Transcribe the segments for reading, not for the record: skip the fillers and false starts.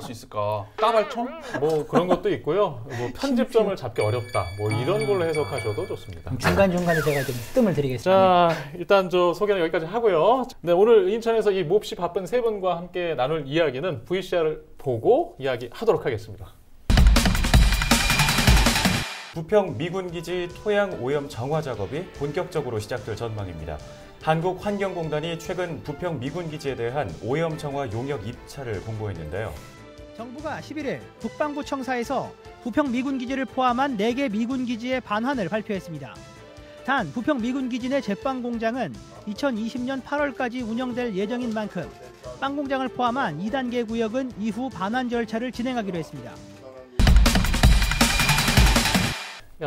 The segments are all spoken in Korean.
할 수 있을까? 따발총? 뭐 그런 것도 있고요. 뭐 편집점을 잡기 어렵다. 뭐 이런 걸로 해석하셔도 좋습니다. 중간중간에 제가 좀 뜸을 드리겠습니다. 자, 일단 저 소개는 여기까지 하고요. 네, 오늘 인천에서 이 몹시 바쁜 세 분과 함께 나눌 이야기는 VCR을 보고 이야기하도록 하겠습니다. 부평 미군기지 토양 오염 정화 작업이 본격적으로 시작될 전망입니다. 한국환경공단이 최근 부평 미군기지에 대한 오염 정화 용역 입찰을 공고했는데요. 정부가 11일 국방부 청사에서 부평 미군기지를 포함한 4개 미군기지의 반환을 발표했습니다. 단 부평 미군기지 내 제빵 공장은 2020년 8월까지 운영될 예정인 만큼 빵 공장을 포함한 2단계 구역은 이후 반환 절차를 진행하기로 했습니다.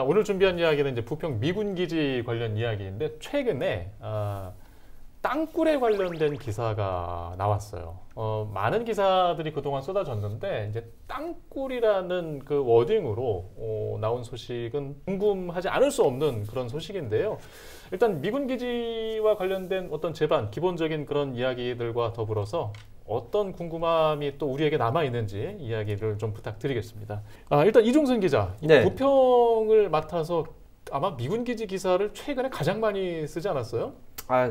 오늘 준비한 이야기는 이제 부평 미군기지 관련 이야기인데 최근에 땅굴에 관련된 기사가 나왔어요. 많은 기사들이 그동안 쏟아졌는데 이제 땅굴이라는 그 워딩으로 나온 소식은 궁금하지 않을 수 없는 그런 소식인데요. 일단 미군기지와 관련된 어떤 제반, 기본적인 그런 이야기들과 더불어서 어떤 궁금함이 또 우리에게 남아있는지 이야기를 좀 부탁드리겠습니다. 일단 이종선 기자, 네. 부평을 맡아서 아마 미군기지 기사를 최근에 가장 많이 쓰지 않았어요?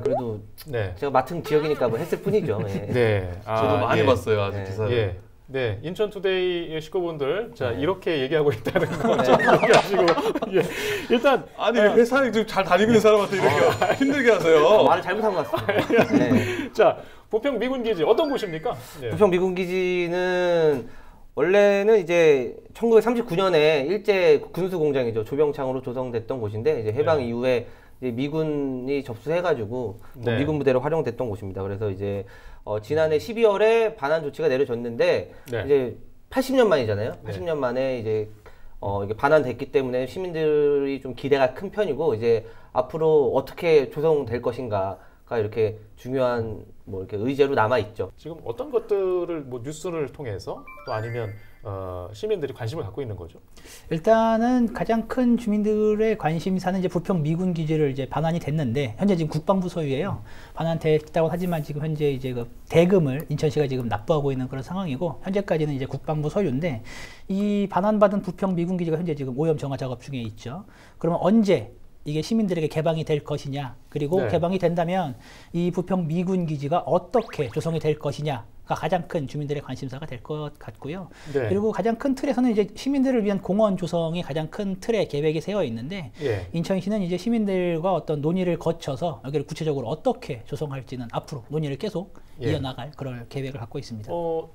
그래도 네. 제가 맡은 지역이니까 뭐 했을 뿐이죠. 예. 네. 저도 많이 예. 봤어요, 아주 네. 기사를. 예. 네, 인천투데이 식구분들, 자, 네. 이렇게 얘기하고 있다는 거 좀 기억하시고, 예. 일단. 아니, 회사에 좀 잘 다니고 있는 사람한테 이렇게 힘들게 하세요. 말을 잘못한 것 같습니다. 네. 자, 부평 미군기지 어떤 곳입니까? 네. 부평 미군기지는 원래는 이제 1939년에 일제 군수 공장이죠. 조병창으로 조성됐던 곳인데 이제 해방 네. 이후에 이제 미군이 접수해가지고 네. 미군 부대로 활용됐던 곳입니다. 그래서 이제 지난해 12월에 반환 조치가 내려졌는데 네. 이제 80년 만이잖아요. 네. 80년 만에 이제 이게 반환됐기 때문에 시민들이 좀 기대가 큰 편이고 이제 앞으로 어떻게 조성될 것인가가 이렇게 중요한 뭐 이렇게 의제로 남아 있죠. 지금 어떤 것들을 뭐 뉴스를 통해서 또 아니면 시민들이 관심을 갖고 있는 거죠? 일단은 가장 큰 주민들의 관심사는 이제 부평 미군 기지를 이제 반환이 됐는데 현재 지금 국방부 소유예요. 반환됐다고 하지만 지금 현재 이제 그 대금을 인천시가 지금 납부하고 있는 그런 상황이고 현재까지는 이제 국방부 소유인데 이 반환받은 부평 미군 기지가 현재 지금 오염 정화 작업 중에 있죠. 그러면 언제 이게 시민들에게 개방이 될 것이냐, 그리고 네. 개방이 된다면 이 부평 미군 기지가 어떻게 조성이 될 것이냐가 가장 큰 주민들의 관심사가 될 것 같고요. 네. 그리고 가장 큰 틀에서는 이제 시민들을 위한 공원 조성이 가장 큰 틀에 계획이 세워 있는데 예. 인천시는 이제 시민들과 어떤 논의를 거쳐서 여기를 구체적으로 어떻게 조성할지는 앞으로 논의를 계속 예. 이어나갈 그럴 계획을 갖고 있습니다.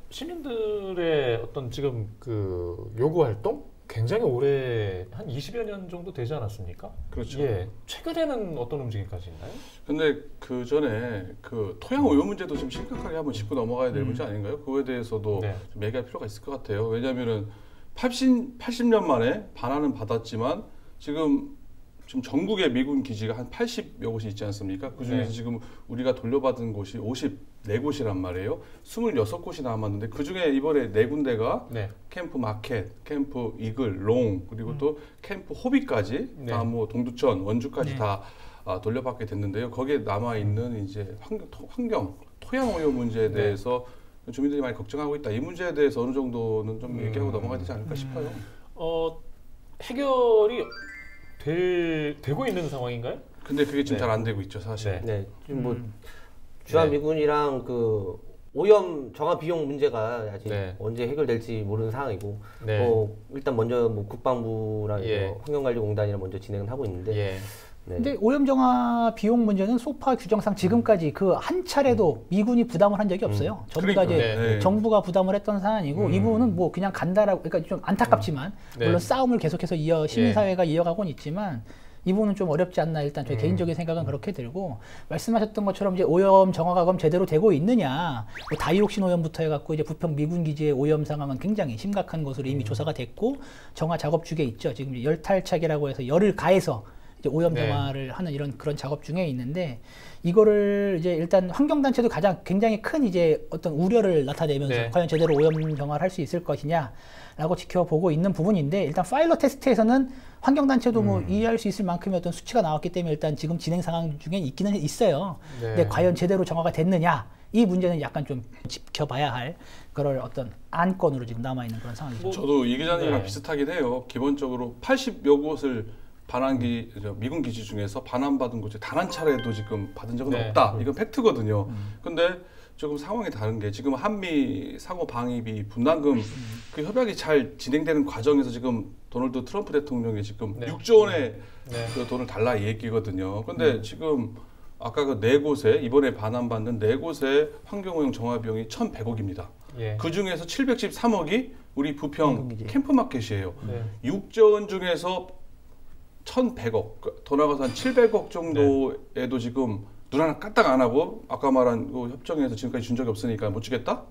시민들의 어떤 지금 그 요구 활동 굉장히 오래 한 20여 년 정도 되지 않았습니까? 그렇죠. 예. 최근에는 어떤 움직임까지 있나요? 근데 그 전에 그 토양 오염 문제도 좀 심각하게 한번 짚고 넘어가야 될 문제 아닌가요? 그거에 대해서도 네. 좀 얘기할 필요가 있을 것 같아요. 왜냐하면은 80년 만에 반환은 받았지만 지금 전국에 미군 기지가 한 80여 곳이 있지 않습니까? 그 중에서 네. 지금 우리가 돌려받은 곳이 54곳이란 말이에요. 26곳이 남았는데 그 중에 이번에 4군데가 네. 캠프 마켓, 캠프 이글, 롱 그리고 또 캠프 호비까지 네. 다 뭐 동두천, 원주까지 네. 다 돌려받게 됐는데요. 거기에 남아 있는 이제 환경, 토양 오염 문제에 대해서 주민들이 많이 걱정하고 있다. 이 문제에 대해서 어느 정도는 좀 얘기하고 넘어가야 되지 않을까 싶어요. 해결이 되고 있는 상황인가요? 근데 그게 지금 네. 잘 안 되고 있죠, 사실. 네. 네, 지금 뭐 주한미군이랑 그 오염 정화 비용 문제가 아직 네. 언제 해결될지 모르는 상황이고, 네. 일단 먼저 뭐 국방부랑 예. 환경관리공단이랑 먼저 진행을 하고 있는데, 예. 네. 근데 오염 정화 비용 문제는 소파 규정상 지금까지 그 한 차례도 미군이 부담을 한 적이 없어요. 전부 다 이제 그러니까요. 네. 정부가 부담을 했던 사안이고 이 부분은 뭐 그냥 간다라고, 그러니까 좀 안타깝지만 네. 물론 싸움을 계속해서 시민사회가 이어가고는 있지만 이 부분은 좀 어렵지 않나, 일단 저희 개인적인 생각은 그렇게 들고, 말씀하셨던 것처럼 이제 오염 정화가 그럼 제대로 되고 있느냐, 뭐 다이옥신 오염부터 해갖고 이제 부평 미군 기지의 오염 상황은 굉장히 심각한 것으로 이미 조사가 됐고 정화 작업 중에 있죠. 지금 이제 열탈착이라고 해서 열을 가해서 이제 오염 네. 정화를 하는 그런 작업 중에 있는데, 이거를 이제 일단 환경단체도 굉장히 큰 이제 어떤 우려를 나타내면서 네. 과연 제대로 오염 정화를 할 수 있을 것이냐라고 지켜보고 있는 부분인데, 일단 파일럿 테스트에서는 환경단체도 뭐 이해할 수 있을 만큼의 어떤 수치가 나왔기 때문에 일단 지금 진행 상황 중에 있기는 있어요. 네. 근데 과연 제대로 정화가 됐느냐, 이 문제는 약간 좀 지켜봐야 할 그럴 어떤 안건으로 지금 남아있는 그런 상황이죠. 저도 이 기자님이랑 네. 비슷하긴 해요. 기본적으로 80여 곳을 미군 기지 중에서 반환받은 곳이 단 한 차례도 지금 받은 적은 네. 없다. 이건 팩트거든요. 근데 조금 상황이 다른 게 지금 한미 상호 방위비 분담금 그 협약이 잘 진행되는 과정에서 지금 도널드 트럼프 대통령이 지금 네. 6조 원의 네. 그 돈을 달라 얘기거든요. 근데 지금 아까 그 4곳에 이번에 반환받는 4곳의 환경오염 정화 비용이 1,100억입니다. 예. 그 중에서 713억이 우리 부평 캠프마켓이에요. 네. 6조 원 중에서 1,100억, 더 나가서 한 700억 정도에도 지금 눈 하나 까딱 안 하고 아까 말한 그 협정에서 지금까지 준 적이 없으니까 못 주겠다?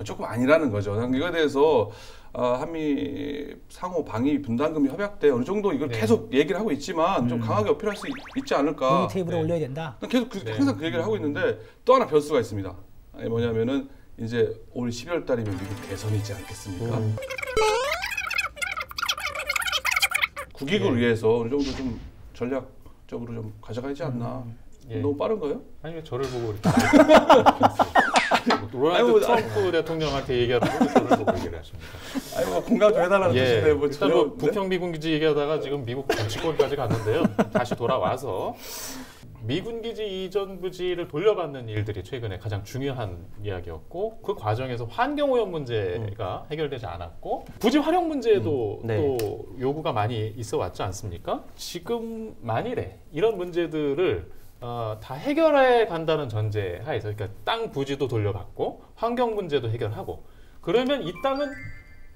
조금 아니라는 거죠. 이거에 대해서 한미 상호 방위 분담금 협약 때 어느 정도 이걸 네. 계속 얘기를 하고 있지만 좀 강하게 어필할 수 있지 않을까. 논의 테이블에 네. 올려야 된다. 계속 네. 항상 그 얘기를 하고 있는데 또 하나 변수가 있습니다. 아니, 뭐냐면은 이제 올 12월 달이면 미국 대선이지 않겠습니까? 국익을 예. 위해서 어느 정도 좀 전략적으로 좀 가져가야지 않나. 예. 너무 빠른가요? 아니 왜 저를 보고 이렇게 로널드 아이고, 트럼프 대통령한테 얘기하다가 왜 저를 보고 얘기를 하십니까? 아니 뭐 공감 좀 해달라는 뜻인데 뭐 일단 뭐 부평 미군 기지 얘기하다가 지금 미국 정치권까지 갔는데요. 다시 돌아와서 미군 기지 이전 부지를 돌려받는 일들이 최근에 가장 중요한 이야기였고, 그 과정에서 환경 오염 문제가 해결되지 않았고 부지 활용 문제도 네. 또 요구가 많이 있어 왔지 않습니까? 지금 만일에 이런 문제들을 다 해결해 간다는 전제 하에서, 그러니까 땅 부지도 돌려받고 환경 문제도 해결하고, 그러면 이 땅은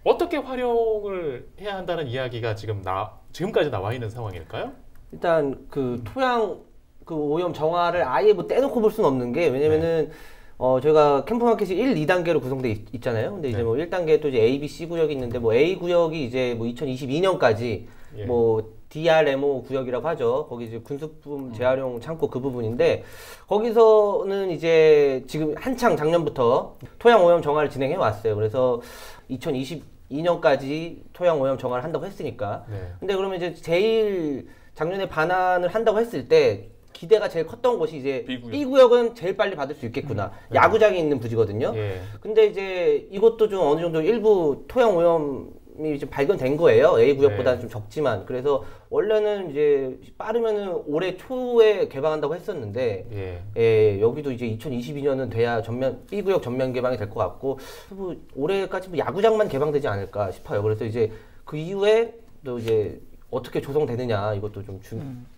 어떻게 활용을 해야 한다는 이야기가 지금까지 나와 있는 상황일까요? 일단 그 토양 그 오염 정화를 아예 뭐 떼놓고 볼 수는 없는 게, 왜냐면은 저희가 캠프마켓이 1, 2단계로 구성돼 있잖아요. 근데 이제 네. 뭐 1단계 또 이제 A, B, C 구역이 있는데, 뭐 A 구역이 이제 뭐 2022년까지 예. 뭐 DRMO 구역이라고 하죠. 거기 이제 군수품 재활용 창고 그 부분인데, 거기서는 이제 지금 한창 작년부터 토양 오염 정화를 진행해 왔어요. 그래서 2022년까지 토양 오염 정화를 한다고 했으니까. 네. 근데 그러면 이제 제일 작년에 반환을 한다고 했을 때 기대가 제일 컸던 곳이 이제 B 구역은 제일 빨리 받을 수 있겠구나. 야구장이 있는 부지거든요. 예. 근데 이제 이것도 좀 어느 정도 일부 토양 오염 좀 발견된 거예요. A 구역보다는 네. 좀 적지만. 그래서 원래는 이제 빠르면은 올해 초에 개방한다고 했었는데 여기도 이제 2022년은 돼야 B 구역 전면 개방이 될 것 같고 뭐 올해까지 뭐 야구장만 개방되지 않을까 싶어요. 그래서 이제 그 이후에 또 이제 어떻게 조성되느냐 이것도 좀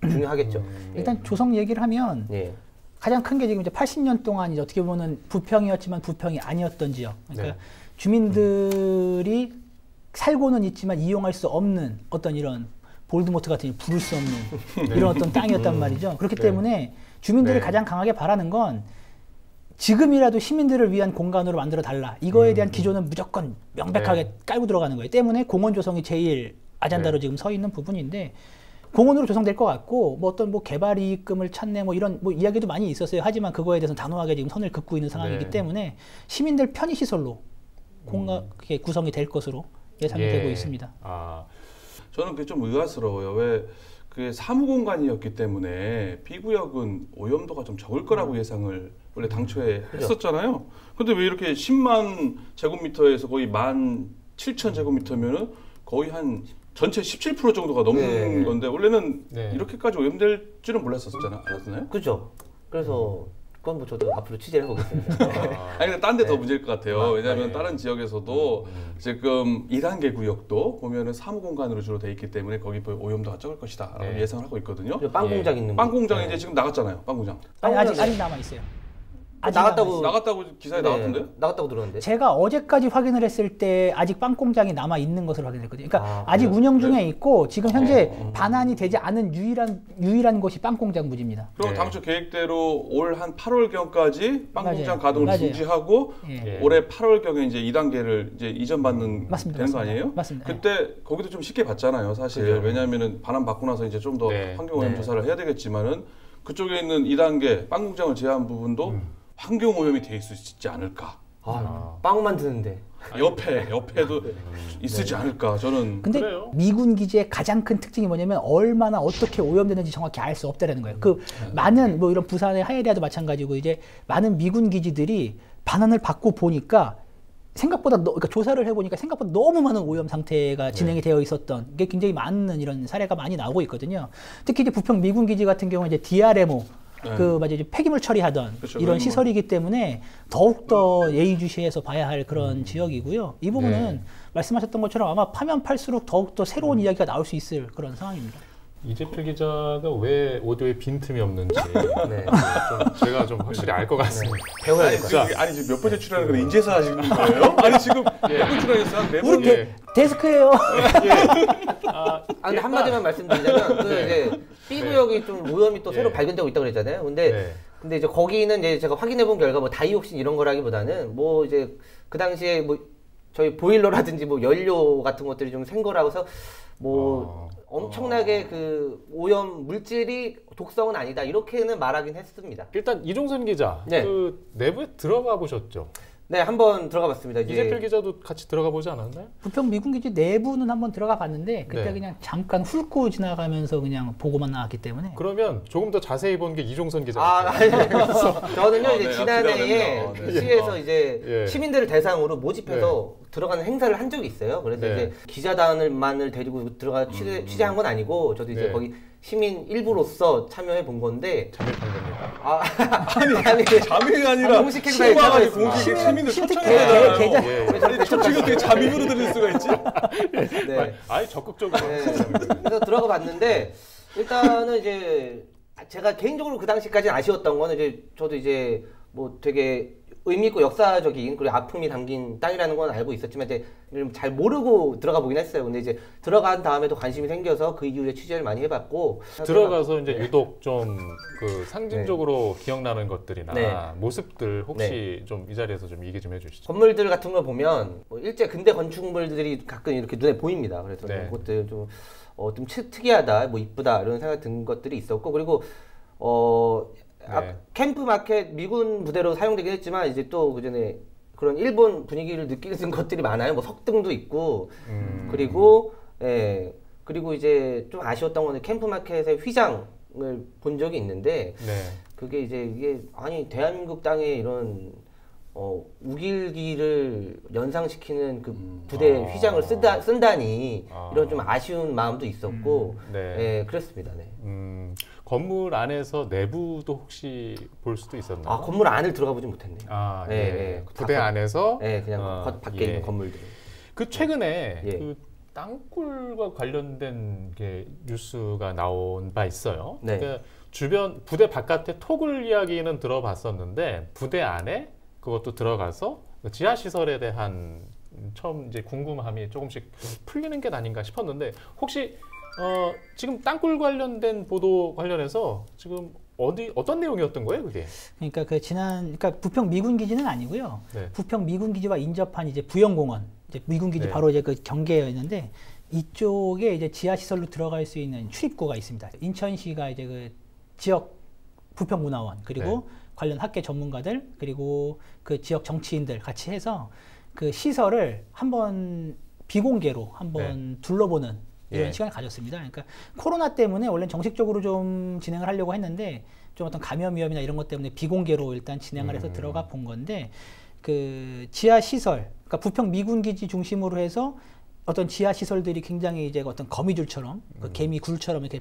중요하겠죠. 일단 조성 얘기를 하면 예. 가장 큰 게 지금 이제 80년 동안 이제 어떻게 보면 부평이었지만 부평이 아니었던 지역. 그러니까 주민들이 살고는 있지만 이용할 수 없는 어떤 이런 볼드모트 같은 부를 수 없는 이런 어떤 땅이었단 말이죠. 그렇기 때문에 주민들이 가장 강하게 바라는 건 지금이라도 시민들을 위한 공간으로 만들어 달라. 이거에 대한 기조는 무조건 명백하게 깔고 들어가는 거예요. 때문에 공원 조성이 제일 아젠다로 지금 서 있는 부분인데 공원으로 조성될 것 같고 뭐 어떤 뭐 개발 이익금을 찾네 뭐 이런 뭐 이야기도 많이 있었어요. 하지만 그거에 대해서는 단호하게 지금 선을 긋고 있는 상황이기 때문에 시민들 편의 시설로 그게 구성이 될 것으로 예상이 되고 있습니다. 저는 그게 좀 의아스러워요. 왜 그게 사무공간이었기 때문에 B구역은 오염도가 좀 적을 거라고 예상을 원래 당초에 했었잖아요. 근데 왜 이렇게 10만 제곱미터에서 거의 17,000제곱미터면은 거의 한 전체 17% 정도가 넘는 건데 원래는 이렇게까지 오염될 줄은 몰랐었잖아요. 알았나요? 그죠. 그래서 그건 뭐 저도 앞으로 취재를 해보겠습니다. 아니 근데 딴 데 더 문제일 것 같아요. 왜냐하면 다른 지역에서도 지금 2단계 구역도 보면은 사무공간으로 주로 돼 있기 때문에 거기 오염도가 적을 것이다 라고 예상을 하고 있거든요. 빵 공장 있는 빵 공장이 이제 지금 나갔잖아요. 빵 공장. 아니, 아직 남아 있어요. 나갔다고 기사에 나왔던데요? 나갔다고 들었는데. 제가 어제까지 확인을 했을 때 아직 빵 공장이 남아 있는 것으로 확인했거든요. 그러니까 아직 운영 중에 있고 지금 현재 반환이 되지 않은 유일한 곳이 빵 공장 부지입니다. 그럼 당초 계획대로 올 한 8월경까지 빵 공장 가동을 중지하고 올해 8월경에 이제 2단계를 이제 이전받는 되는 거 아니에요? 맞습니다. 그때 거기도 좀 쉽게 봤잖아요, 사실. 왜냐하면은 반환 받고 나서 이제 좀 더 환경오염 조사를 해야 되겠지만은 그쪽에 있는 2단계 빵 공장을 제외한 부분도 환경 오염이 돼 있을 수 있지 않을까. 빵 만드는데 옆에도 있지 않을까. 저는. 근데 미군 기지의 가장 큰 특징이 뭐냐면 얼마나 어떻게 오염되는지 정확히 알 수 없다라는 거예요. 그 많은 뭐 이런 부산의 하이리아도 마찬가지고 이제 많은 미군 기지들이 반환을 받고 보니까 생각보다 그러니까 조사를 해보니까 생각보다 너무 많은 오염 상태가 진행이 되어 있었던 게 굉장히 많은 이런 사례가 많이 나오고 있거든요. 특히 이제 부평 미군 기지 같은 경우는 이제 DRMO 이제 폐기물 처리하던 이런 시설이기 때문에 더욱더 예의주시해서 봐야 할 그런 지역이고요. 이 부분은 말씀하셨던 것처럼 아마 파면 팔수록 더욱더 새로운 이야기가 나올 수 있을 그런 상황입니다. 이재필 기자가 왜 오디오에 빈틈이 없는지 제가 좀 확실히 알 것 같습니다. 배워야 될 것 같아요. 아니 지금 몇 번째 출연하는 건데 인제서 하시는 거예요? 아니 지금 몇 번 출연했어요? 한 4번? 데스크예요. 근데 한마디만 말씀드리자면 그 이제 B 구역이 좀 오염이 또 새로 발견되고 있다고 그랬잖아요. 근데 이제 거기는 이제 제가 확인해 본 결과 뭐 다이옥신 이런 거라기보다는 뭐 이제 그 당시에 뭐 저희 보일러라든지 뭐 연료 같은 것들이 좀 생 거라서 뭐 엄청나게 그 오염 물질이 독성은 아니다 이렇게는 말하긴 했습니다. 일단 이종선 기자 그 내부에 들어가 보셨죠? 네, 한번 들어가 봤습니다. 이재필 기자도 같이 들어가 보지 않았나요? 부평 미군기지 내부는 한번 들어가 봤는데 그때 그냥 잠깐 훑고 지나가면서 그냥 보고만 나왔기 때문에. 그러면 조금 더 자세히 본 게 이종선 기자. 저는요 이제 지난해에 시에서 이제 시민들을 대상으로 모집해서 들어가는 행사를 한 적이 있어요. 그래서 이제 기자단을만을 데리고 들어가 취재한 건 아니고 저도 이제 거기 시민 일부로서 참여해 본 건데. 잠입한 겁니까? 아니 잠입이 아니라 공식 행사에 참여해 공식 시민을 초청해야 되잖아요. 지금 어떻게 잠입으로 들릴 수가 있지? 아예 적극적으로. 그래서 들어가 봤는데 일단은 이제 제가 개인적으로 그 당시까지는 아쉬웠던 거는 이제 저도 이제 뭐 되게 의미 있고 역사적인 그리고 아픔이 담긴 땅이라는 건 알고 있었지만 이제 잘 모르고 들어가 보긴 했어요. 근데 이제 들어간 다음에도 관심이 생겨서 그 이후에 취재를 많이 해봤고 들어가서 이제 유독 좀 그 상징적으로 기억나는 것들이나 모습들 혹시 좀 이 자리에서 좀 얘기 좀 해주시죠. 건물들 같은 걸 보면 뭐 일제 근대 건축물들이 가끔 이렇게 눈에 보입니다. 그래서 그것들 좀 좀 특이하다, 뭐 이쁘다 이런 생각 든 것들이 있었고 그리고 캠프 마켓 미군 부대로 사용되긴 했지만 이제 또 그전에 그런 일본 분위기를 느끼는 것들이 많아요. 뭐 석등도 있고 그리고 그리고 이제 좀 아쉬웠던 거는 캠프 마켓의 휘장을 본 적이 있는데 그게 이제 이게 아니 대한민국 땅에 이런 우길기를 연상시키는 그 부대 휘장을 쓴다니 이런 좀 아쉬운 마음도 있었고 네, 그랬습니다. 네. 건물 안에서 내부도 혹시 볼 수도 있었나요? 아, 건물 안을 들어가 보진 못했네요. 아, 네, 예. 네. 부대 안에서 네, 그냥 밖에 예. 있는 건물들. 그 최근에 예. 그 땅굴과 관련된 게 뉴스가 나온 바 있어요. 네. 그러니까 주변 부대 바깥에 토굴 이야기는 들어봤었는데 부대 안에 그것도 들어가서 지하 시설에 대한 처음 이제 궁금함이 조금씩 풀리는 게 아닌가 싶었는데 혹시 지금 땅굴 관련된 보도 관련해서 지금 어떤 내용이었던 거예요, 그게? 그러니까 그러니까 부평 미군 기지는 아니고요. 네. 부평 미군 기지와 인접한 이제 부영공원, 이제 미군 기지 네. 바로 이제 그 경계였는데 이쪽에 이제 지하 시설로 들어갈 수 있는 출입구가 있습니다. 인천시가 이제 그 지역 부평문화원 그리고 네. 관련 학계 전문가들 그리고 그 지역 정치인들 같이 해서 그 시설을 한번 비공개로 한번 둘러보는 이런 예. 시간을 가졌습니다. 그러니까 코로나 때문에 원래 정식적으로 좀 진행을 하려고 했는데 좀 어떤 감염 위험이나 이런 것 때문에 비공개로 일단 진행을 해서 들어가 본 건데 그 지하 시설, 그러니까 부평 미군 기지 중심으로 해서 어떤 지하 시설들이 굉장히 이제 어떤 거미줄처럼 그 개미 굴처럼 이렇게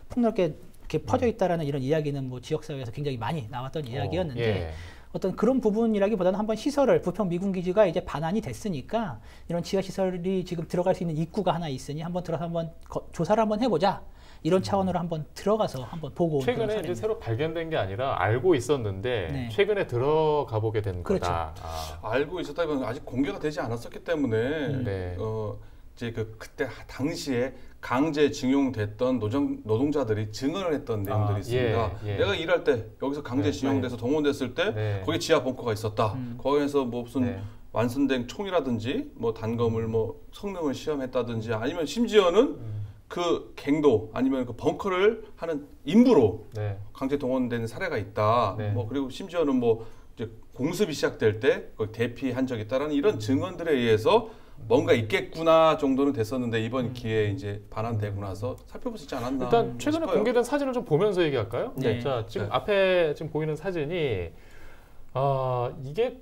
폭넓게 이렇게 퍼져 있다라는 이런 이야기는 뭐 지역 사회에서 굉장히 많이 나왔던 이야기였는데 예. 어떤 그런 부분이라기보다는 한번 시설을 부평 미군 기지가 이제 반환이 됐으니까 이런 지하 시설이 지금 들어갈 수 있는 입구가 하나 있으니 한번 들어서 한번 조사를 한번 해보자. 이런 차원으로 한번 들어가서 한번 보고 온 최근에 이제 새로 발견된 게 아니라 알고 있었는데 네. 최근에 들어가 보게 된 그렇죠. 거다. 알고 있었다면 아직 공개가 되지 않았었기 때문에 네. 이제 그때 당시에 강제징용됐던 노동자들이 증언을 했던 내용들이 있습니다. 예. 내가 일할 때 여기서 강제징용돼서 동원됐을 때 네. 거기 지하 벙커가 있었다. 거기에서 뭐 무슨 네. 완선된 총이라든지 뭐 단검을 뭐 성능을 시험했다든지 아니면 심지어는 그 갱도 아니면 그 벙커를 하는 인부로 네. 강제 동원된 사례가 있다. 네. 뭐 그리고 심지어는 뭐 이제 공습이 시작될 때 거기 대피한 적이 있다라는 이런 증언들에 의해서 뭔가 있겠구나 정도는 됐었는데 이번 기회에 이제 반환되고 나서 살펴볼 수 있지 않았나. 일단 최근에 싶어요. 공개된 사진을 좀 보면서 얘기할까요? 네. 자, 지금 네. 앞에 지금 보이는 사진이 이게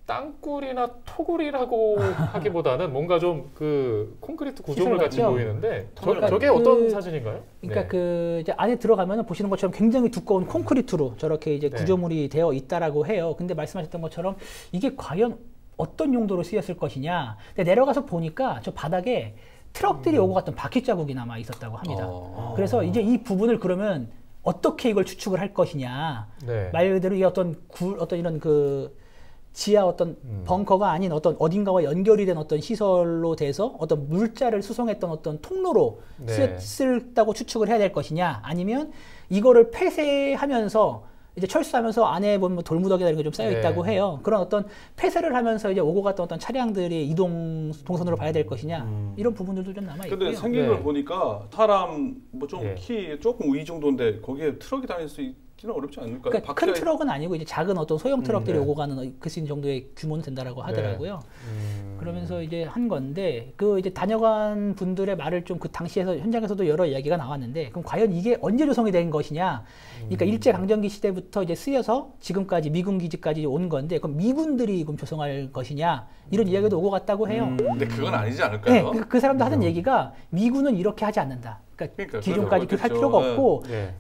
땅굴이나 토굴이라고 하기보다는 뭔가 좀 그 콘크리트 구조물 같이 같죠? 보이는데 그러니까 저게 그- 어떤 사진인가요? 그러니까 네. 그 이제 안에 들어가면 보시는 것처럼 굉장히 두꺼운 콘크리트로 저렇게 이제 네. 구조물이 되어 있다라고 해요. 근데 말씀하셨던 것처럼 이게 과연 어떤 용도로 쓰였을 것이냐. 근데 내려가서 보니까 저 바닥에 트럭들이 오고 갔던 바퀴 자국이 남아 있었다고 합니다. 그래서 이제 이 부분을 그러면 어떻게 이걸 추측을 할 것이냐. 네. 말 그대로 이 어떤 이런 그 지하 어떤 벙커가 아닌 어떤 어딘가와 연결이 된 어떤 시설로 돼서 어떤 물자를 수송했던 어떤 통로로 네. 쓰였다고 추측을 해야 될 것이냐, 아니면 이거를 폐쇄하면서 이제 철수하면서 안에 보면 뭐 돌무더기나 이런 게 좀 쌓여 있다고 네. 해요. 그런 어떤 폐쇄를 하면서 이제 오고 갔던 어떤 차량들의 이동 동선으로 봐야 될 것이냐, 이런 부분들도 좀 남아 있고요. 근데 생긴 네. 걸 보니까 사람 뭐 좀 예. 키 조금 위 정도인데 거기에 트럭이 다닐 수 있지는 어렵지 않을까요? 그러니까 큰 트럭은 아니고 이제 작은 어떤 소형 트럭들이 네. 오고 가는 그 정도의 규모는 된다라고 하더라고요. 그러면서 이제 한 건데 그 이제 다녀간 분들의 말을 좀 그 당시에서 현장에서도 여러 이야기가 나왔는데, 그럼 과연 이게 언제 조성이 된 것이냐? 그러니까 일제 강점기 시대부터 이제 쓰여서 지금까지 미군 기지까지 온 건데, 그럼 미군들이 그럼 조성할 것이냐? 이런 이야기도 오고 갔다고 해요. 근데 그건 아니지 네, 않을까요? 그 사람도 하는 얘기가 미군은 이렇게 하지 않는다. 그러니까 기존까지 그렇겠죠. 할 필요가 없고. 네.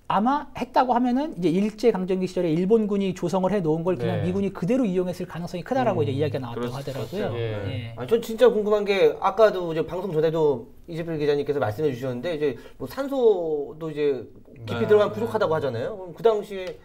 아마 했다고 하면은 이제 일제 강점기 시절에 일본군이 조성을 해 놓은 걸 그냥 네. 미군이 그대로 이용했을 가능성이 크다라고 이제 이야기가 나왔다고 그럴 수 하더라고요. 있겠죠. 예. 아니, 전 진짜 궁금한 게 아까도 이제 방송 전에도 이재필 기자님께서 말씀해 주셨는데 이제 뭐 산소도 이제 깊이 네. 들어가면 부족하다고 하잖아요. 그럼 그 당시에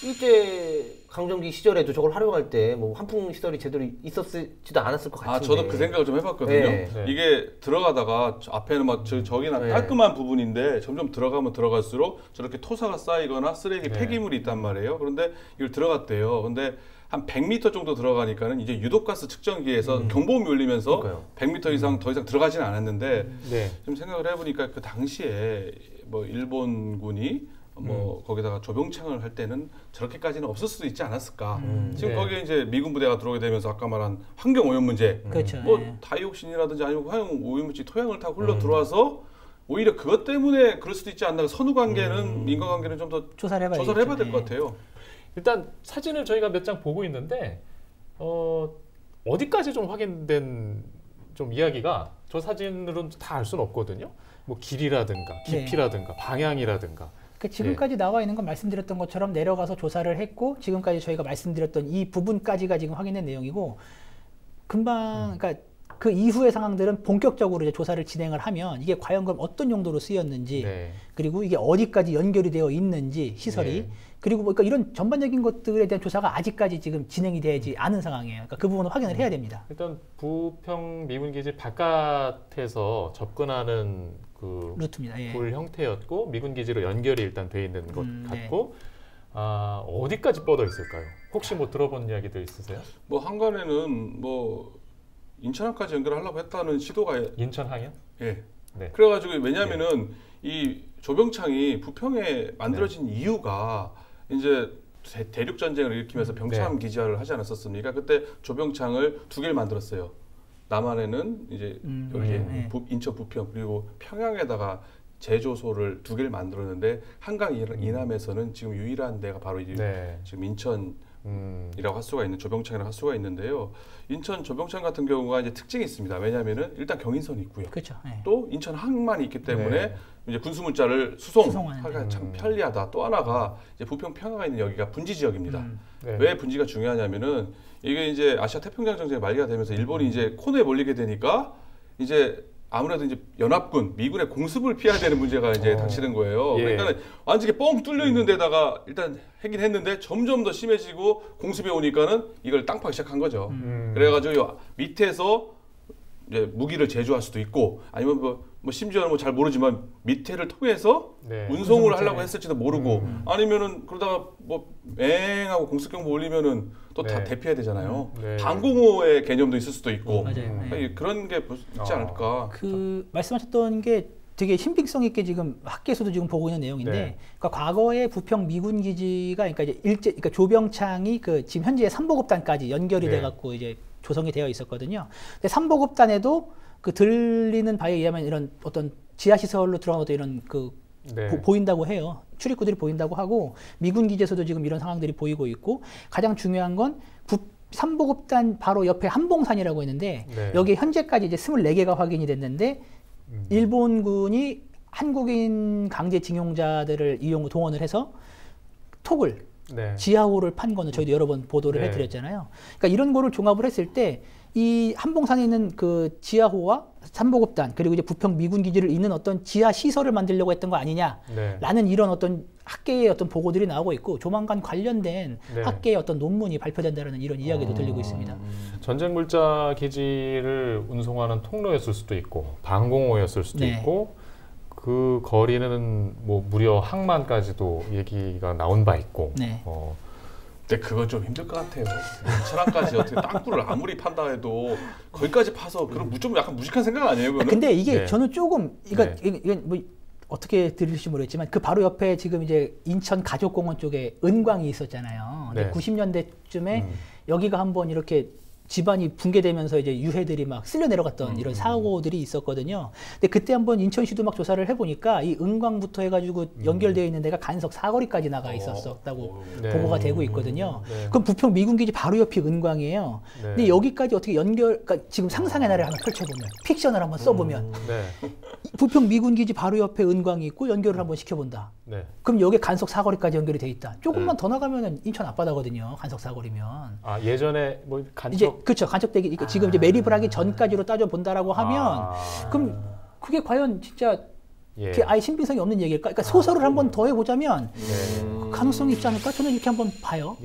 일제 강점기 시절에도 저걸 활용할 때 뭐 환풍 시설이 제대로 있었지도 않았을 것 같은데. 아, 저도 그 생각을 좀 해봤거든요. 네. 네. 이게 들어가다가 앞에는 막 저기나 네. 깔끔한 부분인데 점점 들어가면 들어갈수록 저렇게 토사가 쌓이거나 쓰레기 네. 폐기물이 있단 말이에요. 그런데 이걸 들어갔대요. 근데 한 100m 정도 들어가니까는 이제 유독가스 측정기에서 경보음이 울리면서 그러니까요. 100m 이상 더 이상 들어가지는 않았는데 네. 좀 생각을 해보니까 그 당시에 뭐 일본군이 뭐 거기다가 조병창을 할 때는 저렇게까지는 없을 수도 있지 않았을까. 지금 네. 거기에 이제 미군 부대가 들어오게 되면서 아까 말한 환경 오염 문제, 그렇죠. 뭐 예. 다이옥신이라든지 아니면 화형 오염물질 토양을 타고 흘러 들어와서 오히려 그것 때문에 그럴 수도 있지 않나. 선후 관계는 인과 관계는 좀 더 조사를 해봐야 조사를 해봐야 될 되겠죠. 것 같아요. 일단 사진을 저희가 몇 장 보고 있는데 어디까지 좀 확인된 좀 이야기가 저 사진으로는 다 알 수는 없거든요. 뭐 길이라든가 깊이라든가 방향이라든가. 그러니까 지금까지 나와 있는 건 말씀드렸던 것처럼 내려가서 조사를 했고 지금까지 저희가 말씀드렸던 이 부분까지가 지금 확인된 내용이고 금방 그러니까 그 이후의 상황들은 본격적으로 이제 조사를 진행을 하면 이게 과연 그럼 어떤 용도로 쓰였는지 그리고 이게 어디까지 연결이 되어 있는지 시설이 그리고 뭐 그러니까 이런 전반적인 것들에 대한 조사가 아직까지 지금 진행이 되지 않은 상황이에요. 그러니까 그 부분을 확인을 해야 됩니다. 일단 부평 미군기지 바깥에서 접근하는 그 루트입니다. 불 형태였고 미군기지로 연결이 일단 돼 있는 것 같고 어디까지 뻗어 있을까요? 혹시 뭐 들어본 이야기들 있으세요? 뭐 한간에는 뭐 인천항까지 연결하려고 했다는 시도가 인천항이요? 예. 네. 그래가지고 왜냐하면은 이 조병창이 부평에 만들어진 이유가 이제 대륙 전쟁을 일으키면서 병참 기지화를 하지 않았었습니까? 그때 조병창을 2개를 만들었어요. 남한에는 이제 여기에 인천 부평 그리고 평양에다가 제조소를 2개를 만들었는데 한강 이남에서는 지금 유일한 데가 바로 지금 인천이라고 할 수가 있는 조병창이라고 할 수가 있는데요. 인천 조병창 같은 경우가 이제 특징이 있습니다. 왜냐하면은 일단 경인선이 있고요. 그렇죠. 또 인천 항만이 있기 때문에 이제 군수물자를 수송하기가 참 편리하다. 또 하나가 이제 부평 평화가 있는 여기가 분지 지역입니다. 왜 분지가 중요하냐면은 이게 이제 아시아 태평양 전쟁이 만기가 되면서 일본이 이제 코너에 몰리게 되니까 이제 아무래도 이제 연합군, 미군의 공습을 피해야 되는 문제가 이제 닥치는 거예요. 그러니까 완전히 뻥 뚫려 있는 데다가 일단 하긴 했는데 점점 더 심해지고 공습이 오니까는 이걸 땅 파기 시작한 거죠. 그래가지고 밑에서 이제 무기를 제조할 수도 있고 아니면 뭐 심지어는 뭐 잘 모르지만 밑에를 통해서 운송을 하려고 했을지도 모르고 아니면은 그러다가 뭐 맹하고 공습경보 올리면은 또 다 대피해야 되잖아요. 방공호의 개념도 있을 수도 있고 그런 게 있지 않을까. 그 말씀하셨던 게 되게 신빙성 있게 지금 학계에서도 지금 보고 있는 내용인데, 그러니까 과거에 부평 미군 기지가 그러니까 이제 그러니까 조병창이 그 지금 현재 삼보급단까지 연결이 돼갖고 이제 조성이 되어 있었거든요. 근데 삼보급단에도 그 들리는 바에 의하면 이런 어떤 지하시설로 들어간 어떤 이런 그 보인다고 해요. 출입구들이 보인다고 하고 미군 기지에서도 지금 이런 상황들이 보이고 있고 가장 중요한 건 삼보급단 바로 옆에 한봉산이라고 있는데 여기 현재까지 이제 24개가 확인이 됐는데 일본군이 한국인 강제징용자들을 동원을 해서 톡을 지하호를 판 거는 저희도 여러 번 보도를 해드렸잖아요. 그러니까 이런 거를 종합을 했을 때 이 한봉산에 있는 그 지하호와 삼보급단 그리고 이제 부평 미군 기지를 잇는 어떤 지하 시설을 만들려고 했던 거 아니냐라는 이런 어떤 학계의 어떤 보고들이 나오고 있고 조만간 관련된 학계의 어떤 논문이 발표된다는 이런 이야기도 들리고 있습니다. 전쟁 물자 기지를 운송하는 통로였을 수도 있고 방공호였을 수도 있고 그 거리는 뭐 무려 항만까지도 얘기가 나온 바 있고. 근데 그건 좀 힘들 것 같아요. 천안까지 어떻게 땅굴을 아무리 판다 해도 거기까지 파서 그럼 좀 약간 무식한 생각 아니에요? 그거는? 근데 이게 저는 조금 이건 뭐 어떻게 들릴지 모르겠지만 그 바로 옆에 지금 이제 인천 가족공원 쪽에 은광이 있었잖아요. 90년대쯤에 여기가 한번 이렇게 집안이 붕괴되면서 이제 유해들이 막 쓸려 내려갔던 이런 사고들이 있었거든요. 근데 그때 한번 인천시도 막 조사를 해보니까 이 은광부터 해가지고 연결되어 있는 데가 간석 사거리까지 나가 있었다고 보고가 되고 있거든요. 그럼 부평 미군기지 바로 옆이 은광이에요. 근데 여기까지 어떻게 그러니까 지금 상상의 나래를 하나 펼쳐보면 픽션을 한번 써보면 부평 미군기지 바로 옆에 은광이 있고 연결을 한번 시켜본다. 그럼 여기 간석 사거리까지 연결이 돼 있다. 조금만 더 나가면은 인천 앞바다거든요. 간석 사거리면. 아 예전에 뭐 간척 이제 그렇죠. 간척되기 지금 이제 매립을 하기 전까지로 따져 본다라고 하면 그럼 그게 과연 진짜 그게 아예 신빙성이 없는 얘기일까? 그러니까 소설을 한번 더 해보자면 가능성이 있지 않을까? 저는 이렇게 한번 봐요.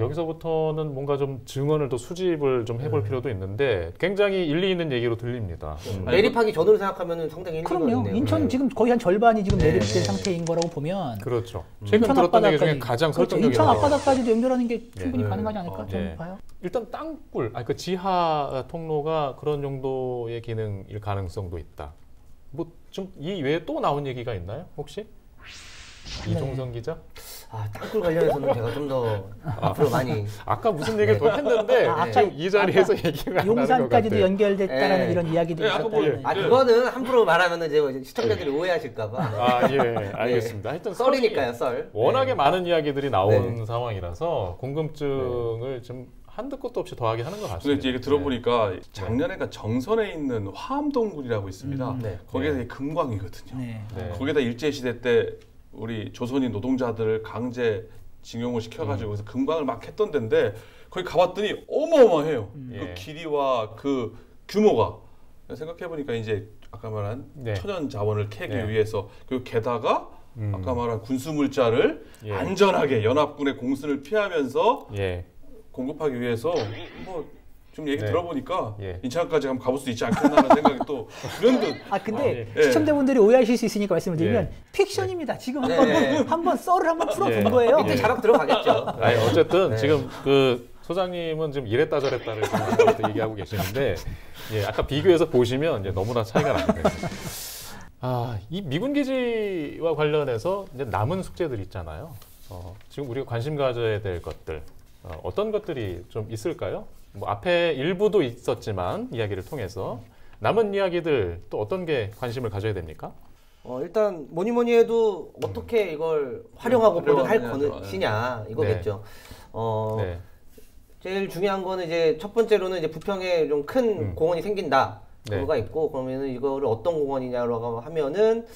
여기서부터는 뭔가 좀 증언을 더 수집을 좀 해볼 필요도 있는데 굉장히 일리 있는 얘기로 들립니다. 매립하기 전으로 생각하면 상당히 그럼요. 인천 지금 거의 한 절반이 지금 매립된 상태인 거라고 보면 그렇죠. 최근 들었던 얘기 중에 가장 설득력이 인천 앞바다까지도 연결하는 게 충분히 가능하지 않을까? 저는 봐요. 일단 땅굴, 그 지하 통로가 그런 정도의 기능일 가능성도 있다. 뭐 좀 이 외에 또 나온 얘기가 있나요? 혹시? 이종성 기자? 땅굴 관련해서는 제가 좀 더 앞으로 많이 아까 무슨 얘기를 더 했는데 지금 이 자리에서 얘기가 용산까지도 연결됐다라는 이런 이야기도 있었다는. 그거는 함부로 말하면 이제 시청자들이 오해하실까봐. 알겠습니다. 하여튼 썰이니까요, 썰. 워낙에 많은 이야기들이 나온 상황이라서 궁금증을 좀 한두 끝도 없이 더하게 하는 것 같습니다. 근데 이제 들어보니까 작년에가 정선에 있는 화암동굴이라고 있습니다. 거기에 금광이거든요. 거기다 일제시대 때 우리 조선인 노동자들을 강제 징용을 시켜가지고 그래서 금광을 막 했던 데인데 거기 가봤더니 어마어마해요. 그 길이와 그 규모가. 생각해보니까 이제 아까 말한 천연 자원을 캐기 위해서 그 게다가 아까 말한 군수물자를 안전하게 연합군의 공습을 피하면서 공급하기 위해서 뭐 좀 얘기 들어보니까 인천까지 한번 가볼 수 있지 않겠나라는 생각이 또 그런듯. 근데 시청자분들이 오해하실 수 있으니까 말씀을 드리면 픽션입니다. 지금 한번 썰을 한번 풀어본 거예요. 밑에 자막 들어가겠죠. 아니, 어쨌든 지금 그 소장님은 지금 이랬다 저랬다를 지금 얘기하고 계시는데 아까 비교해서 보시면 이제 너무나 차이가 납니다. 이 미군 기지와 관련해서 이제 남은 숙제들 있잖아요. 지금 우리가 관심 가져야 될 것들 어떤 것들이 좀 있을까요? 뭐 앞에 일부도 있었지만 이야기를 통해서 남은 이야기들 또 어떤 게 관심을 가져야 됩니까? 일단 뭐니 해도 어떻게 이걸 활용하고 보존할 것이냐 이거겠죠. 제일 중요한 거는 이제 첫 번째로는 이제 부평에 좀 큰 공원이 생긴다. 그거가 있고 그러면은 이거를 어떤 공원이냐라고 하면은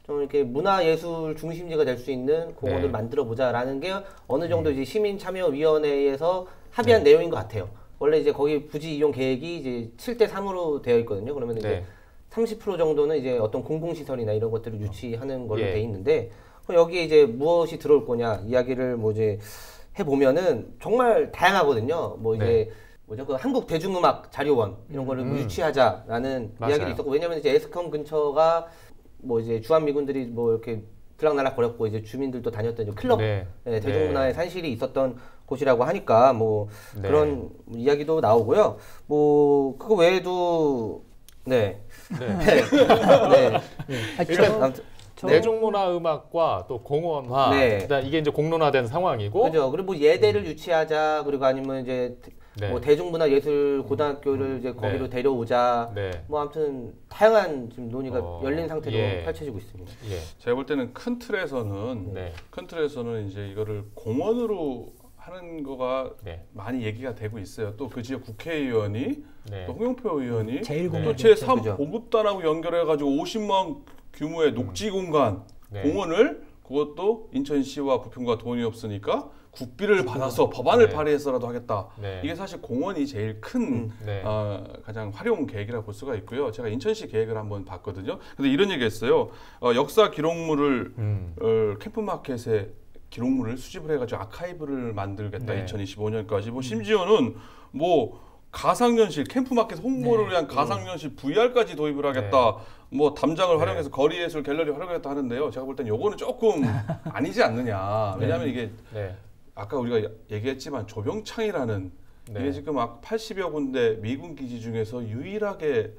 좀 이렇게 문화예술 중심지가 될 수 있는 공원을 만들어 보자라는 게 어느 정도 이제 시민참여위원회에서 합의한 내용인 것 같아요. 원래 이제 거기 부지 이용 계획이 이제 7대3으로 되어 있거든요. 그러면 이제 30% 정도는 이제 어떤 공공시설이나 이런 것들을 유치하는 걸로 돼 있는데 여기에 이제 무엇이 들어올 거냐 이야기를 뭐 이제 해보면은 정말 다양하거든요. 뭐 이제 뭐죠? 그 한국 대중음악 자료원 이런 거를 유치하자라는 이야기도 있었고 왜냐면 이제 에스컴 근처가 뭐 이제 주한미군들이 뭐 이렇게 들락날락 거렸고 이제 주민들도 다녔던 클럽 대중문화의 산실이 있었던 곳이라고 하니까 뭐 그런 이야기도 나오고요. 뭐 그거 외에도 일단 대중문화음악과 또 공원화 이게 이제 공론화된 상황이고 그죠. 그리고 뭐 예대를 유치하자 그리고 아니면 이제 뭐 대중문화예술 고등학교를 이제 거기로 데려오자 뭐 아무튼 다양한 지금 논의가 열린 상태로 펼쳐지고 있습니다. 제가 볼 때는 큰 틀에서는 이제 이거를 공원으로 하는 거가 많이 얘기가 되고 있어요. 또 그 지역 국회의원이 또 홍영표 의원이 또 제3 보급단하고 연결해가지고 50만 규모의 녹지 공간 공원을 그것도 인천시와 부평과 돈이 없으니까 국비를 받아서 법안을 발의해서라도 하겠다. 이게 사실 공원이 제일 큰 가장 활용 계획이라고 볼 수가 있고요. 제가 인천시 계획을 한번 봤거든요. 근데 이런 얘기했어요. 역사 기록물을 캠프마켓에 기록물을 수집을 해가지고 아카이브를 만들겠다. 2025년까지. 뭐 심지어는 뭐 가상현실 캠프마켓 홍보를 위한 가상현실 VR까지 도입을 하겠다. 뭐 담장을 활용해서 거리예술 갤러리 활용하겠다 하는데요. 제가 볼 땐 요거는 조금 아니지 않느냐. 왜냐하면 이게 아까 우리가 얘기했지만 조병창이라는 이게 지금 80여 군데 미군 기지 중에서 유일하게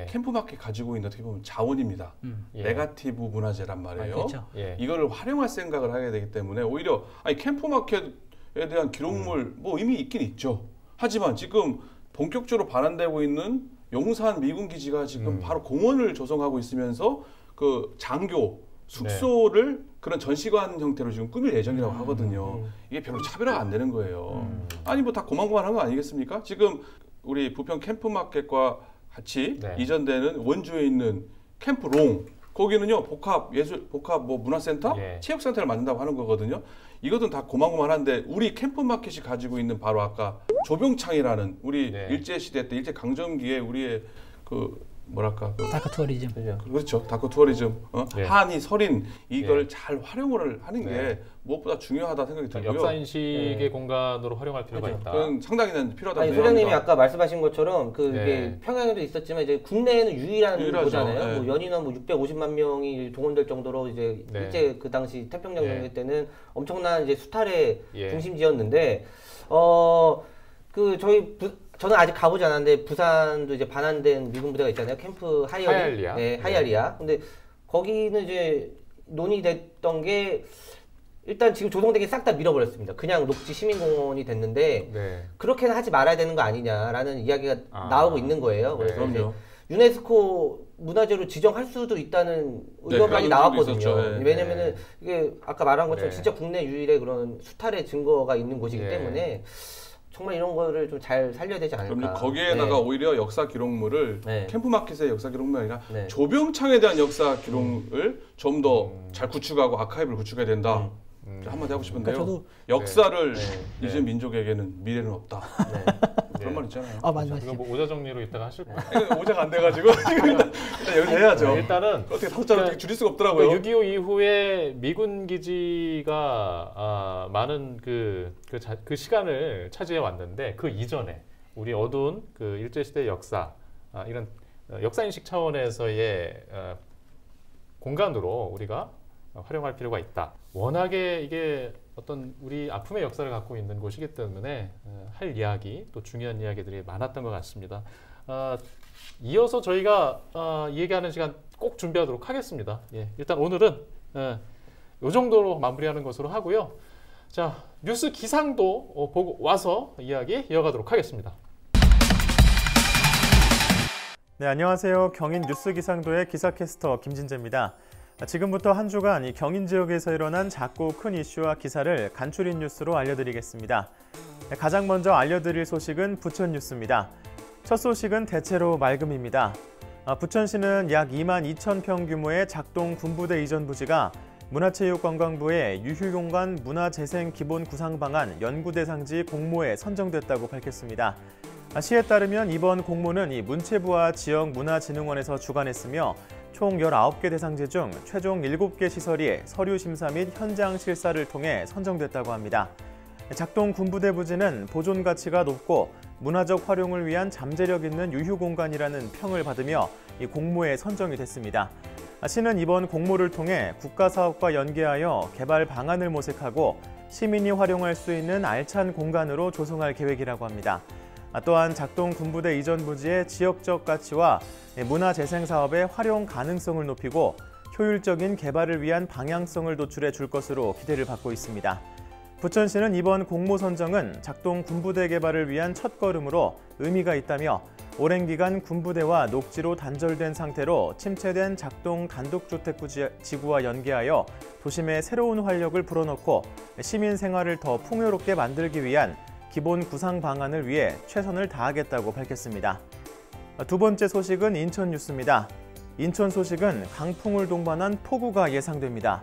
캠프마켓 가지고 있는 어떻게 보면 자원입니다. 네거티브 문화재란 말이에요. 그렇죠. 이거를 활용할 생각을 하게 되기 때문에 오히려 캠프마켓에 대한 기록물 뭐 이미 있긴 있죠. 하지만 지금 본격적으로 반환되고 있는 용산 미군 기지가 지금 바로 공원을 조성하고 있으면서 그 장교 숙소를 그런 전시관 형태로 지금 꾸밀 예정이라고 하거든요. 이게 별로 차별화가 안 되는 거예요. 아니 뭐 다 고만고만한 거 아니겠습니까? 지금 우리 부평 캠프마켓과 같이 이전되는 원주에 있는 캠프롱 거기는요 복합 뭐 문화센터, 체육센터를 만든다고 하는 거거든요. 이것은 다 고만고만한데 우리 캠프마켓이 가지고 있는 바로 아까 조병창이라는 우리 일제 시대 때 일제 강점기에 우리의 그 뭐랄까 다크 투어리즘 그렇죠. 다크 투어리즘 한이 설인 이걸 잘 활용을 하는 게 무엇보다 중요하다 생각이 들고요. 역사 인식의 공간으로 활용할 필요가 있다. 그건 상당히 필요하다. 아니 소장님이 아까 말씀하신 것처럼 이게 평양에도 있었지만 이제 국내에는 유일한 곳잖아요. 뭐 연인원 뭐 650만 명이 동원될 정도로 이제 일제 그 당시 태평양 전쟁 때는 엄청난 이제 수탈의 중심지였는데 그 저는 아직 가보지 않았는데 부산도 이제 반환된 미군 부대가 있잖아요. 캠프 하이알리아. 하이알리아. 근데 거기는 이제 논의됐던 게 일단 지금 조성되기 싹 다 밀어버렸습니다. 그냥 녹지 시민공원이 됐는데 그렇게는 하지 말아야 되는 거 아니냐라는 이야기가 나오고 있는 거예요. 그래서 이제 유네스코 문화재로 지정할 수도 있다는 의견까지 나왔거든요. 왜냐면은 이게 아까 말한 것처럼 진짜 국내 유일의 그런 수탈의 증거가 있는 곳이기 때문에 정말 이런 거를 좀 잘 살려야 되지 않을까. 그럼 거기에다가 네. 오히려 역사 기록물을 네. 캠프마켓의 역사 기록물이 아니라 네. 조병창에 대한 역사 기록을 좀 더 잘 구축하고 아카이브를 구축해야 된다. 한마디 하고 싶은데요. 그러니까 저도 역사를 네. 잊은 민족에게는 미래는 없다. 네. 그런 말 있잖아요. 맞아요. 이거 뭐 오자 정리로 이따가 하실 거예요. 오자가 안 돼가지고 지금 일단 여기서 해야죠. 일단은 어떻게 다섯 자를 어떻게 줄일 수가 없더라고요. 6.25 이후에 미군 기지가 많은 그 시간을 차지해 왔는데 그 이전에 우리 어두운 그 일제시대 역사 이런 역사인식 차원에서의 공간으로 우리가 활용할 필요가 있다. 워낙에 이게 어떤 우리 아픔의 역사를 갖고 있는 곳이기 때문에 할 이야기 또 중요한 이야기들이 많았던 것 같습니다. 이어서 저희가 이 얘기하는 시간 꼭 준비하도록 하겠습니다. 예, 일단 오늘은 이 정도로 마무리하는 것으로 하고요. 자, 뉴스 기상도 보고 와서 이야기 이어가도록 하겠습니다. 네, 안녕하세요. 경인 뉴스 기상도의 기사캐스터 김진재입니다. 지금부터 한 주간 이 경인 지역에서 일어난 작고 큰 이슈와 기사를 간추린 뉴스로 알려드리겠습니다. 가장 먼저 알려드릴 소식은 부천 뉴스입니다. 첫 소식은 대체로 맑음입니다. 부천시는 약 22,000평 규모의 작동 군부대 이전 부지가 문화체육관광부의 유휴공간 문화재생 기본 구상 방안 연구 대상지 공모에 선정됐다고 밝혔습니다. 시에 따르면 이번 공모는 이 문체부와 지역문화진흥원에서 주관했으며 총 19개 대상지 중 최종 7개 시설이 서류 심사 및 현장 실사를 통해 선정됐다고 합니다. 작동 군부대 부지는 보존 가치가 높고 문화적 활용을 위한 잠재력 있는 유휴 공간이라는 평을 받으며 이 공모에 선정이 됐습니다. 시는 이번 공모를 통해 국가사업과 연계하여 개발 방안을 모색하고 시민이 활용할 수 있는 알찬 공간으로 조성할 계획이라고 합니다. 또한 작동 군부대 이전 부지의 지역적 가치와 문화재생 사업의 활용 가능성을 높이고 효율적인 개발을 위한 방향성을 도출해 줄 것으로 기대를 받고 있습니다. 부천시는 이번 공모 선정은 작동 군부대 개발을 위한 첫걸음으로 의미가 있다며 오랜 기간 군부대와 녹지로 단절된 상태로 침체된 작동 단독주택 지구와 연계하여 도심에 새로운 활력을 불어넣고 시민 생활을 더 풍요롭게 만들기 위한 기본 구상 방안을 위해 최선을 다하겠다고 밝혔습니다. 두 번째 소식은 인천 뉴스입니다. 인천 소식은 강풍을 동반한 폭우가 예상됩니다.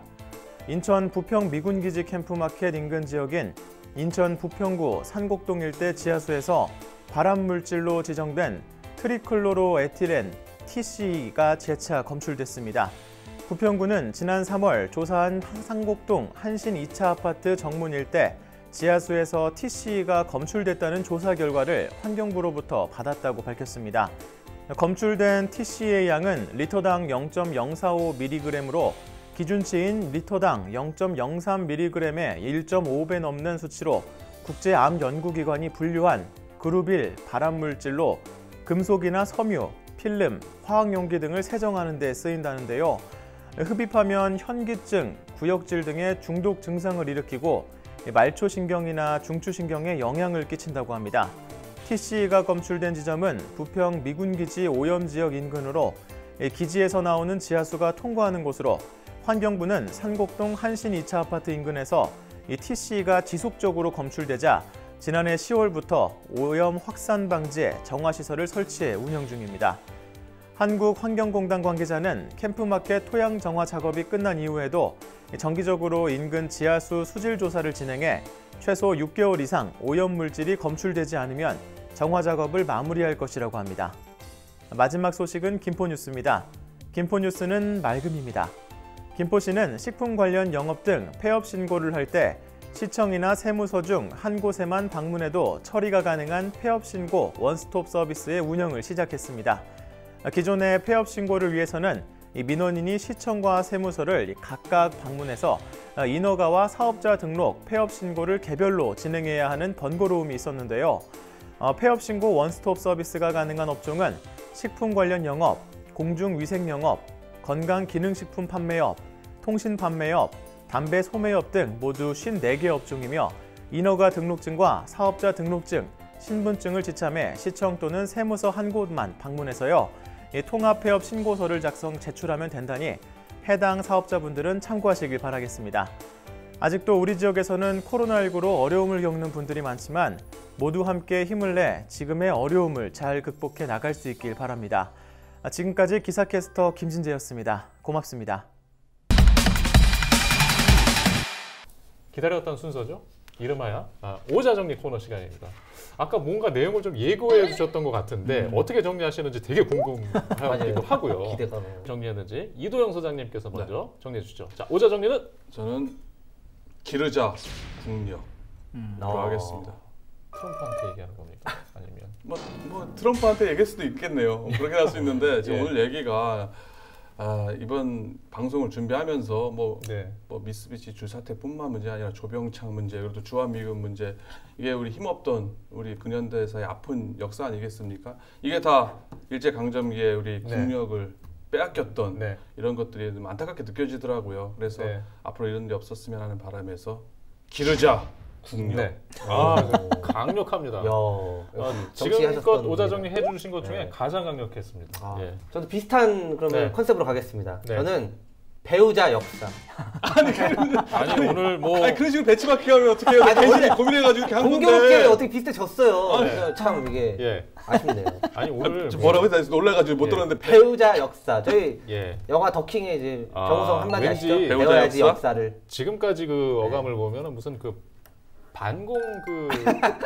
인천 부평 미군기지 캠프마켓 인근 지역인 인천 부평구 산곡동 일대 지하수에서 발암물질로 지정된 트리클로로에틸렌 TC가 재차 검출됐습니다. 부평구는 지난 3월 조사한 산곡동 한신 2차 아파트 정문 일대 지하수에서 TC가 검출됐다는 조사 결과를 환경부로부터 받았다고 밝혔습니다. 검출된 TC의 양은 리터당 0.045mg으로 기준치인 리터당 0.03mg의 1.5배 넘는 수치로 국제암연구기관이 분류한 그룹 1 발암물질로 금속이나 섬유, 필름, 화학용기 등을 세정하는 데 쓰인다는데요. 흡입하면 현기증, 구역질 등의 중독 증상을 일으키고 말초신경이나 중추신경에 영향을 끼친다고 합니다. TC가 검출된 지점은 부평 미군기지 오염지역 인근으로 기지에서 나오는 지하수가 통과하는 곳으로 환경부는 산곡동 한신 2차 아파트 인근에서 이 TC가 지속적으로 검출되자 지난해 10월부터 오염 확산 방지에 정화시설을 설치해 운영 중입니다. 한국환경공단 관계자는 캠프마켓 토양 정화 작업이 끝난 이후에도 정기적으로 인근 지하수 수질 조사를 진행해 최소 6개월 이상 오염물질이 검출되지 않으면 정화 작업을 마무리할 것이라고 합니다. 마지막 소식은 김포뉴스입니다. 김포뉴스는 맑음입니다. 김포시는 식품 관련 영업 등 폐업 신고를 할 때 시청이나 세무서 중 한 곳에만 방문해도 처리가 가능한 폐업 신고 원스톱 서비스의 운영을 시작했습니다. 기존의 폐업 신고를 위해서는 민원인이 시청과 세무서를 각각 방문해서 인허가와 사업자 등록, 폐업 신고를 개별로 진행해야 하는 번거로움이 있었는데요. 폐업 신고 원스톱 서비스가 가능한 업종은 식품 관련 영업, 공중위생 영업, 건강기능식품 판매업, 통신 판매업, 담배 소매업 등 모두 54개 업종이며 인허가 등록증과 사업자 등록증, 신분증을 지참해 시청 또는 세무서 한 곳만 방문해서요. 통합 폐업 신고서를 제출하면 된다니 해당 사업자분들은 참고하시길 바라겠습니다. 아직도 우리 지역에서는 코로나19로 어려움을 겪는 분들이 많지만 모두 함께 힘을 내 지금의 어려움을 잘 극복해 나갈 수 있길 바랍니다. 지금까지 기사캐스터 김진재였습니다. 고맙습니다. 기다렸던 순서죠. 이름하여 오자 정리 코너 시간입니다. 아까 뭔가 내용을 좀 예고해 주셨던 것 같은데 어떻게 정리하시는지 되게 궁금하기도 하고요. 기대가 정리했는지 이도영 소장님께서 먼저 정리해 주시죠. 자, 오자 정리는 저는 기르자 국력으로 하겠습니다. 트럼프한테 얘기하는 겁니까? 아니면 뭐 트럼프한테 얘기할 수도 있겠네요. 그렇게 할 수 있는데 지금 오늘 얘기가 이번 방송을 준비하면서 뭐 미쓰비시 줄 사태뿐만 문제 아니라 조병창 문제, 그리고 주한미군 문제, 이게 우리 힘없던 우리 근현대사의 아픈 역사 아니겠습니까? 이게 다 일제강점기에 우리 국력을 빼앗겼던 이런 것들이 좀 안타깝게 느껴지더라고요. 그래서 앞으로 이런 일 없었으면 하는 바람에서 기르자 국력. 강력합니다. 지금껏 오자 정리 해주신 것 중에 가장 강력했습니다. 저도 비슷한 그러면 컨셉으로 가겠습니다. 저는 배우자 역사. 아니 오늘 뭐 그런 식으로 배치받기 하면 어떻게 해요? 괜히 고민해가지고 이렇게 한 건데. 공교롭게 어떻게 비슷해졌어요. 참 이게 아쉽네요. 아니 오늘 뭐라고 해서 놀라가지고 못 들었는데 배우자 역사. 저희 영화 더킹에 이제 정우성 한마디 하시죠. 배워야지 역사를. 지금까지 그 어감을 보면은 무슨 그 반공 그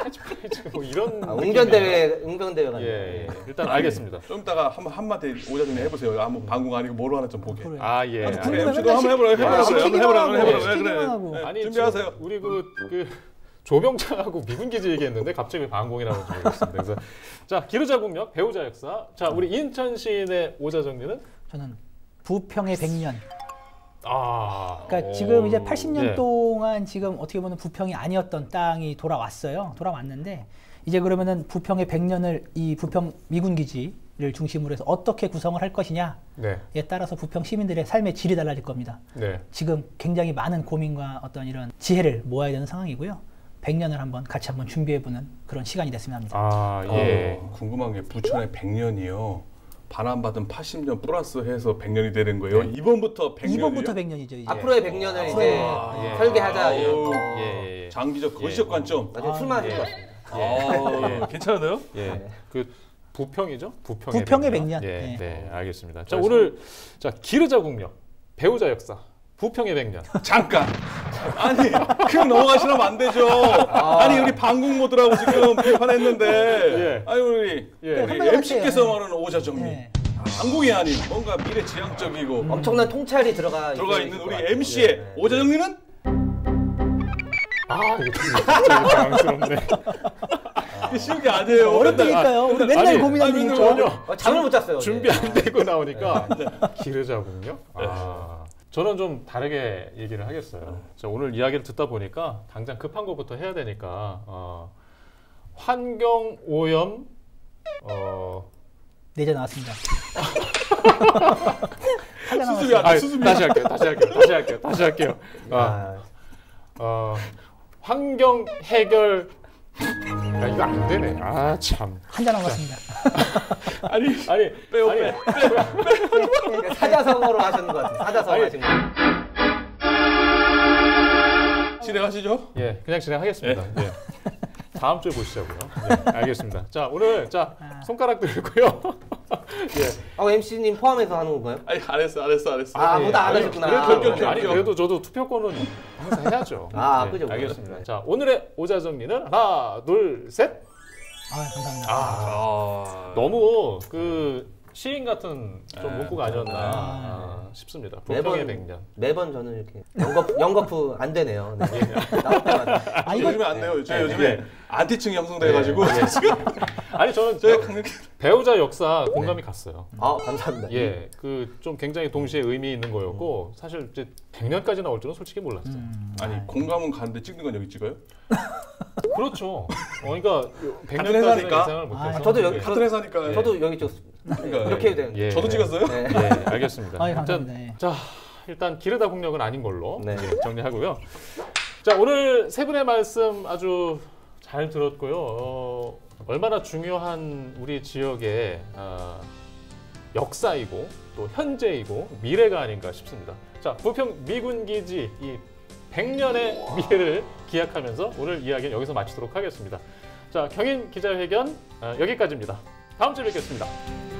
캐치프레이즈 뭐 이런 응변대회 같은. 일단 알겠습니다. 좀 이따가 한마디 오자 정리 해보세요. 아무 반공 아니고 뭐로 하나 좀 보게. 궁금해. 한번 해보라고. 그래. 아니 준비하세요. 우리 그 조병창하고 미군기지 얘기했는데 갑자기 반공이라고 모르겠습니다. 그래서 자, 기르자 국력, 배우자 역사. 자, 우리 인천 시인의 오자 정리는 저는 부평의 100년. 그러니까 지금 이제 80년 동안 지금 어떻게 보면 부평이 아니었던 땅이 돌아왔는데 이제 그러면은 부평의 100년을 이 부평 미군기지를 중심으로 해서 어떻게 구성을 할 것이냐에 따라서 부평 시민들의 삶의 질이 달라질 겁니다. 지금 굉장히 많은 고민과 어떤 이런 지혜를 모아야 되는 상황이고요. 100년을 같이 한번 준비해보는 그런 시간이 됐으면 합니다. 궁금한 게 부천의 100년이요. 반환받은 80년 플러스 해서 100년이 되는 거예요. 이번부터 100년이요? 이번부터 100년이죠. 이제. 앞으로의 100년을 이제 설계하자. 장기적 거시적 관점. 술 마실 것 같습니다. 괜찮은데요? 그 부평이죠? 부평의 100년. 네, 알겠습니다. 자, 오늘 기르자 국력, 배우자 역사, 부평의 100년. 잠깐. 아니, 그냥 넘어가시면 안 되죠. 아니, 우리 방공 모드라고 지금 비판했는데. 아니, 우리 MC께서 말하는 오자 정리. 방공이 아닌 뭔가 미래지향적이고 엄청난 통찰이 들어가 있는 우리 MC의 오자 정리는? 이거 진짜 당황스럽네. 쉬운 게 아니에요. 어렵다니까요. 우리 맨날 고민하는 거죠. 잠을 못 잤어요. 준비 안 되고 나오니까 기르자 국력. 저는 좀 다르게 얘기를 하겠어요. 자, 오늘 이야기를 듣다 보니까 당장 급한 것부터 해야 되니까 환경 오염 내자 나왔습니다. 수습이 안 돼. 수습이. 다시 할게요. 환경 해결. 이거 안 되네. 참. 한잔 남았습니다. 아니 빼요. 사자성어로 하시는 것 같아요. 사자성어 하신 거. 진행하시죠? 그냥 진행하겠습니다. 다음 주에 보시자고요. 알겠습니다. 자, 오늘 손가락 들고요. MC님 포함해서 하는 건가요? 아니, 안 했어. 아무도 안 하셨구나. 그래도 저도 투표권은 항상 해야죠. 그죠. 알겠습니다. 자, 오늘의 오자 정리는 하나, 둘, 셋. 감사합니다. 너무 시인 같은 좀 문구가 아니었나 싶습니다. 부평의 100년. 매번 저는 이렇게 연거푸 안 되네요. 나올 때마다. 요즘에 안 돼요. 요즘에 안티층이 형성돼가지고. 아니 저는 배우자 역사 공감이 갔어요. 감사합니다. 좀 굉장히 동시에 의미 있는 거였고 사실 이제 100년까지 나올 줄은 솔직히 몰랐어요. 아니 공감은 가는데 찍는 건 여기 찍어요? 그렇죠. 그러니까 100년까지는 예상을 못해서. 저도 여기 같은 회사니까. 저도 여기 찍었습니다. 이렇게 해도 되는. 저도 찍었어요? 알겠습니다. 감사합니다. 자, 일단 기르다 국력은 아닌 걸로 정리하고요. 자, 오늘 세 분의 말씀 아주 잘 들었고요. 얼마나 중요한 우리 지역의 역사이고 또 현재이고 미래가 아닌가 싶습니다. 자, 부평 미군기지 이 100년의 미래를 기약하면서 오늘 이야기는 여기서 마치도록 하겠습니다. 자, 경인 기자회견 여기까지입니다. 다음 주에 뵙겠습니다.